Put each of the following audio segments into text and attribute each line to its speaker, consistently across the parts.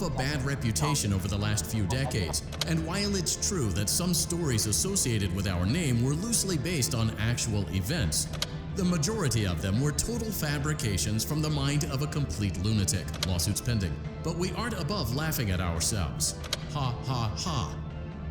Speaker 1: of a bad reputation over the last few decades, and while it's true that some stories associated with our name were loosely based on actual events, the majority of them were total fabrications from the mind of a complete lunatic. Lawsuits pending. But we aren't above laughing at ourselves. Ha ha ha.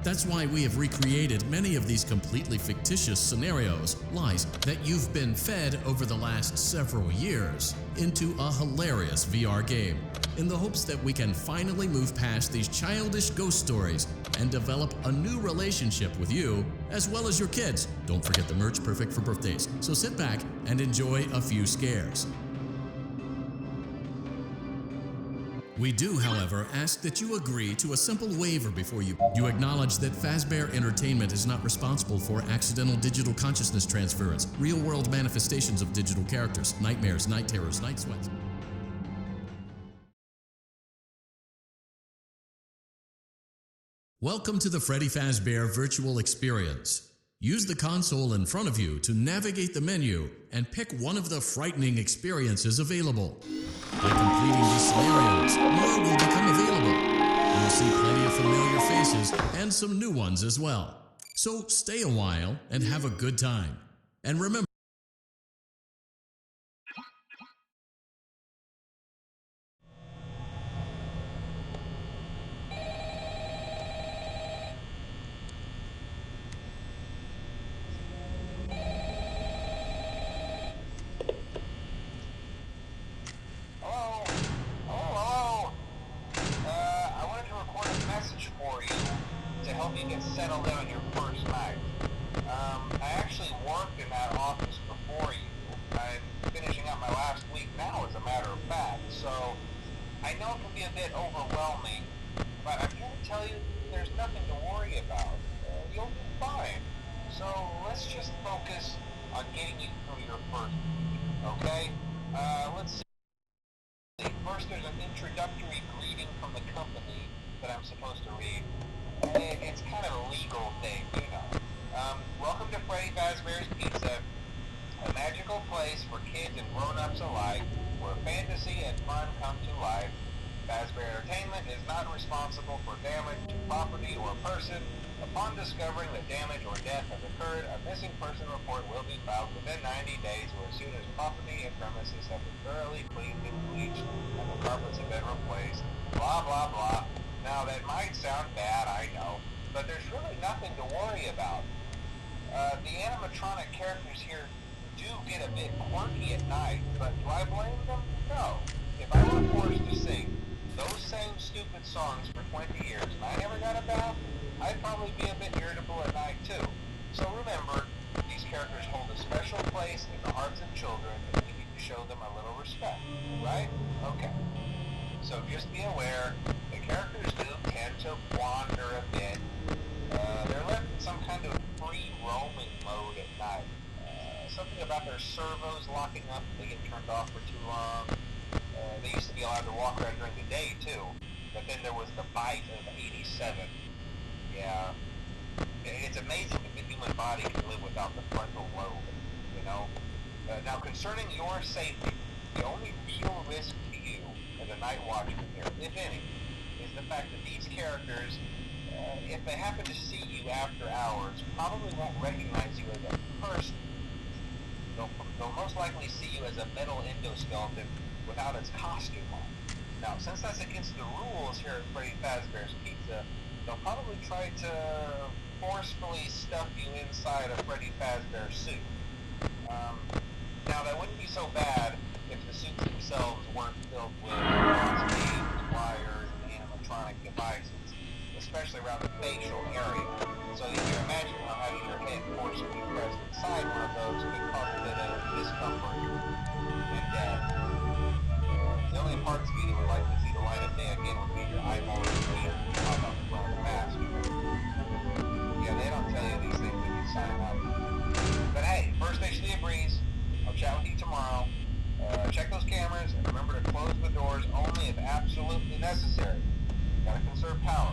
Speaker 1: That's why we have recreated many of these completely fictitious scenarios, lies that you've been fed over the last several years, into a hilarious VR game, in the hopes that we can finally move past these childish ghost stories and develop a new relationship with you, as well as your kids. Don't forget the merch, perfect for birthdays. So sit back and enjoy a few scares. We do, however, ask that you agree to a simple waiver before you acknowledge that Fazbear Entertainment is not responsible for accidental digital consciousness transference, real-world manifestations of digital characters, nightmares, night terrors, night sweats. Welcome to the Freddy Fazbear virtual experience. Use the console in front of you to navigate the menu and pick one of the frightening experiences available. By completing these scenarios, more will become available. You'll see plenty of familiar faces and some new ones as well. So stay a while and have a good time. And remember,
Speaker 2: you get settled in on your first night. I actually worked in that office before you. I'm finishing up my last week now, as a matter of fact, so I know it can be a bit overwhelming, but I'm here to tell you there's nothing to worry about. You'll be fine. So let's just focus on getting you through your first week, okay? Let's see. First, there's an introductory greeting from the company that I'm supposed to read. It's kind of a legal thing, you know. Welcome to Freddy Fazbear's Pizza, a magical place for kids and grown-ups alike, where fantasy and fun come to life. Fazbear Entertainment is not responsible for damage to property or person. Upon discovering that damage or death has occurred, a missing person report will be filed within 90 days or as soon as property and premises have been thoroughly cleaned and bleached and the carpets have been replaced. Blah, blah, blah. Now, that might sound bad, I know, but there's really nothing to worry about. The animatronic characters here do get a bit quirky at night, but do I blame them? No. If I were forced to sing those same stupid songs for 20 years and I never got a bath, I'd probably be a bit irritable at night too. So remember, these characters hold a special place in the hearts of children and we need to show them a little respect, right? Okay. So just be aware, the characters do tend to wander a bit. They're left in some kind of free roaming mode at night. Something about their servos locking up if they get turned off for too long. They used to be allowed to walk around during the day too, but then there was the bite of 87. Yeah, it's amazing that the human body can live without the frontal lobe, you know? Now concerning your safety, the only real risk to you as a night watchman here, if any, is the fact that these characters, if they happen to see you after hours, probably won't recognize you as a person. They'll most likely see you as a metal endoskeleton without its costume on. Now, since that's against the rules here at Freddy Fazbear's Pizza, they'll probably try to forcefully stuff you inside a Freddy Fazbear suit. Now, that wouldn't be so bad if the suits themselves weren't filled with games, wires, and animatronic devices, especially around the facial area. So you can imagine how having your head forcibly pressed inside one of those could cause a bit of discomfort and death. The only parts of you that would like to see the light of day again would be your eyeballs and ears pop out the front of the mask. Yeah, they don't tell you these things when you sign up. But hey, first station of the breeze. I'll chat with you tomorrow. Check those cameras and remember to close the doors only if absolutely necessary. Gotta conserve power.